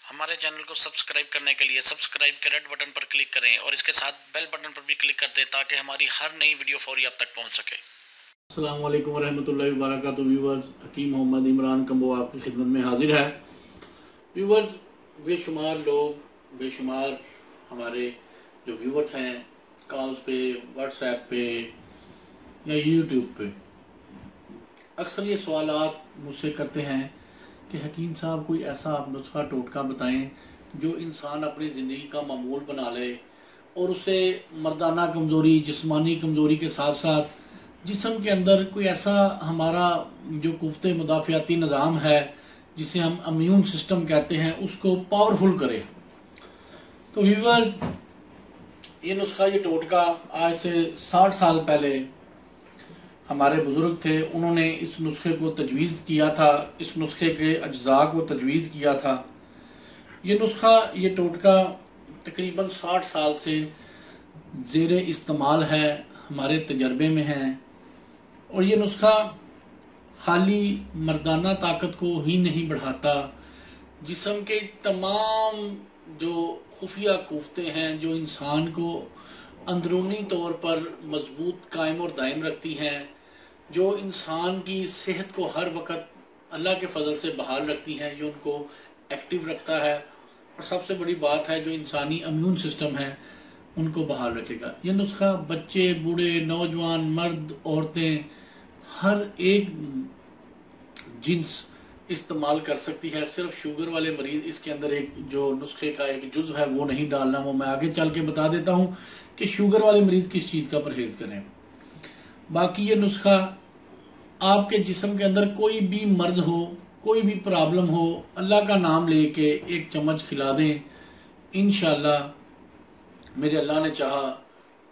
हमारे चैनल को सब्सक्राइब करने के लिए सब्सक्राइब के रेड बटन पर क्लिक करें और इसके साथ बेल बटन पर भी क्लिक कर दें ताकि हमारी हर नई वीडियो फौरी आप तक पहुंच सके। अस्सलाम वालेकुम रहमतुल्लाहि व बरकातुहू। व्यूअर्स, हकीम मोहम्मद इमरान कम्बो आपकी खिदमत में हाजिर है। व्यूअर्स, बेशुमार लोग, बेशुमार हमारे जो व्यूअर्स हैं कॉल्स पे, व्हाट्सएप पे या यूट्यूब पे अक्सर ये सवालात मुझसे करते हैं कि हकीम साहब कोई ऐसा आप नुस्खा टोटका बताएं जो इंसान अपनी ज़िंदगी का मामूल बना ले और उसे मर्दाना कमज़ोरी, जिस्मानी कमज़ोरी के साथ साथ जिस्म के अंदर कोई ऐसा हमारा जो कुफ्ते मुदाफ़ियाती निज़ाम है जिसे हम इम्यून सिस्टम कहते हैं उसको पावरफुल करे। तो व्यूअर, ये नुस्खा, ये टोटका आज से 60 साल पहले हमारे बुजुर्ग थे, उन्होंने इस नुस्खे को तजवीज़ किया था, इस नुस्खे के अज्जा को तजवीज़ किया था। ये नुस्खा, ये टोटका तकरीबन 60 साल से ज़ेरे इस्तेमाल है, हमारे तजर्बे में है। और ये नुस्खा खाली मर्दाना ताकत को ही नहीं बढ़ाता, जिस्म के तमाम जो खुफिया कुफ्ते हैं जो इंसान को अंदरूनी तौर पर मजबूत, कायम और दायम रखती हैं, जो इंसान की सेहत को हर वक्त अल्लाह के फजल से बहाल रखती हैं, जो उनको एक्टिव रखता है और सबसे बड़ी बात है जो इंसानी इम्यून सिस्टम है उनको बहाल रखेगा। ये नुस्खा बच्चे, बूढ़े, नौजवान, मर्द, औरतें, हर एक जिन्स इस्तेमाल कर सकती है। सिर्फ शुगर वाले मरीज इसके अंदर एक जो नुस्खे का एक जुज़ है वो नहीं डालना, वो मैं आगे चल के बता देता हूँ कि शुगर वाले मरीज किस चीज़ का परहेज करें। बाकी ये नुस्खा आपके जिस्म के अंदर कोई भी मर्ज हो, कोई भी प्रॉब्लम हो, अल्लाह का नाम लेके एक चम्मच खिला दें, इंशाल्लाह मेरे अल्लाह ने चाहा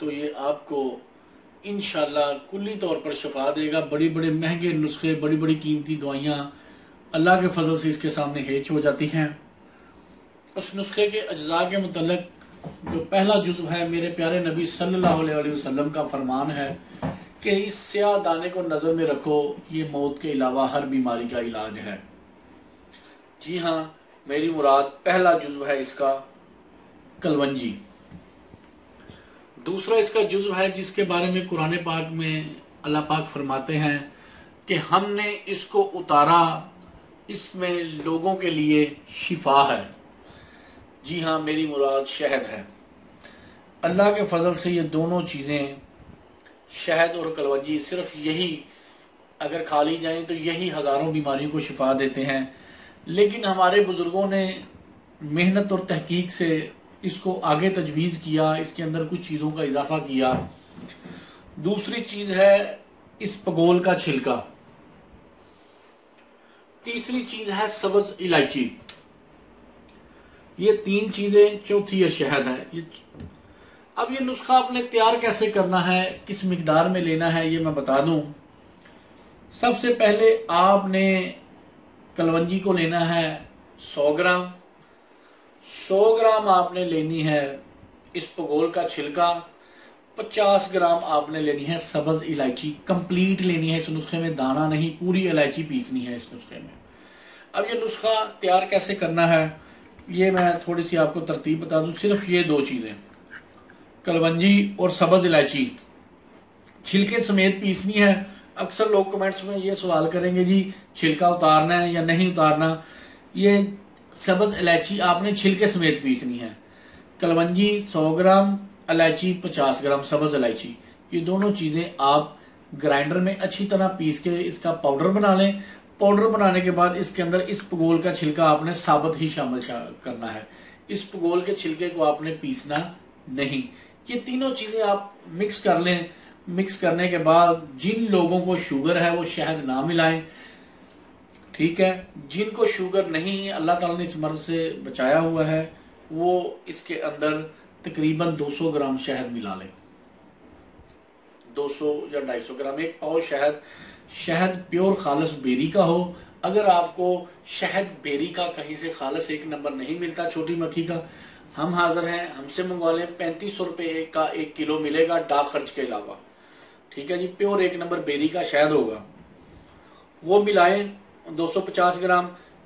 तो ये आपको इंशाल्लाह कुल्ली तौर पर शफा देगा। बड़ी बड़े महंगे नुस्खे, बड़ी बड़ी कीमती दवाइयाँ अल्लाह के फजल से इसके सामने हेच हो जाती हैं। उस नुस्खे के अज्जा के मुतल्लिक जो पहला जुज़्व है, मेरे प्यारे नबी सल्लल्लाहु अलैहि वसल्लम का फरमान है कि इस स्याह दाने को नज़र में रखो, ये मौत के अलावा हर बीमारी का इलाज है। जी हाँ, मेरी मुराद पहला जुज़्व है इसका कलवंजी। दूसरा इसका जुज़्व है जिसके बारे में कुरान पाक में अल्लाह पाक फरमाते हैं कि हमने इसको उतारा, इसमें लोगों के लिए शिफा है। जी हाँ, मेरी मुराद शहद है। अल्लाह के फजल से ये दोनों चीज़ें, शहद और कलवंजी, सिर्फ यही अगर खा ली जाएं तो यही हज़ारों बीमारियों को शिफा देते हैं। लेकिन हमारे बुजुर्गों ने मेहनत और तहकीक से इसको आगे तजवीज़ किया, इसके अंदर कुछ चीज़ों का इजाफा किया। दूसरी चीज़ है इस पगोल का छिलका। तीसरी चीज़ है सब्ज़ इलायची। ये तीन चीज़ें। चौथी ये शहद है। अब ये नुस्खा आपने तैयार कैसे करना है, किस मिकदार में लेना है, ये मैं बता दूं। सबसे पहले आपने कलवंजी को लेना है 100 ग्राम। 100 ग्राम आपने लेनी है इस पगोल का छिलका। 50 ग्राम आपने लेनी है सब्ज़ इलायची, कंप्लीट लेनी है। इस नुस्खे में दाना नहीं, पूरी इलायची पीसनी है इस नुस्खे में। अब ये नुस्खा तैयार कैसे करना है ये मैं थोड़ी सी आपको तरतीब बता दूं। सिर्फ ये दो चीज़ें, कलवंजी और सब्ज़ इलायची, छिलके समेत पीसनी है। अक्सर लोग कमेंट्स में ये सवाल करेंगे, जी छिलका उतारना है या नहीं उतारना। ये सब्ज़ इलायची आपने छिलके समेत पीसनी है। कलवंजी 100 ग्राम, इलायची 50 ग्राम, सब्ज़ इलायची, ये दोनों चीज़ें आप ग्राइंडर में अच्छी तरह पीस के इसका पाउडर बना लें। पाउडर बनाने के बाद इसके अंदर इस पगोल का छिलका आपने साबुत ही शामिल करना है। इस पगोल के छिलके को आपने पीसना नहीं। ये तीनों चीज़ें आप मिक्स कर लें। मिक्स करने के बाद जिन लोगों को शुगर है वो शहद ना मिलाएं, ठीक है। जिनको शुगर नहीं, अल्लाह ताला ने इस मर्ज से बचाया हुआ है, वो इसके अंदर तकरीबन 200 ग्राम शहद मिला लें। 200 या 250 ग्राम, एक पाव शहद। शहद प्योर खालस बेरी का हो। अगर आपको शहद बेरी का कहीं से खालस एक नंबर नहीं मिलता, छोटी मक्खी का, हम हाजिर हैं, हमसे मंगवा लें। 3500 रुपये का 1 किलो मिलेगा डाक खर्च के अलावा, ठीक है जी। प्योर एक नंबर बेरी का शहद होगा, वो मिलाएं। 250 ग्राम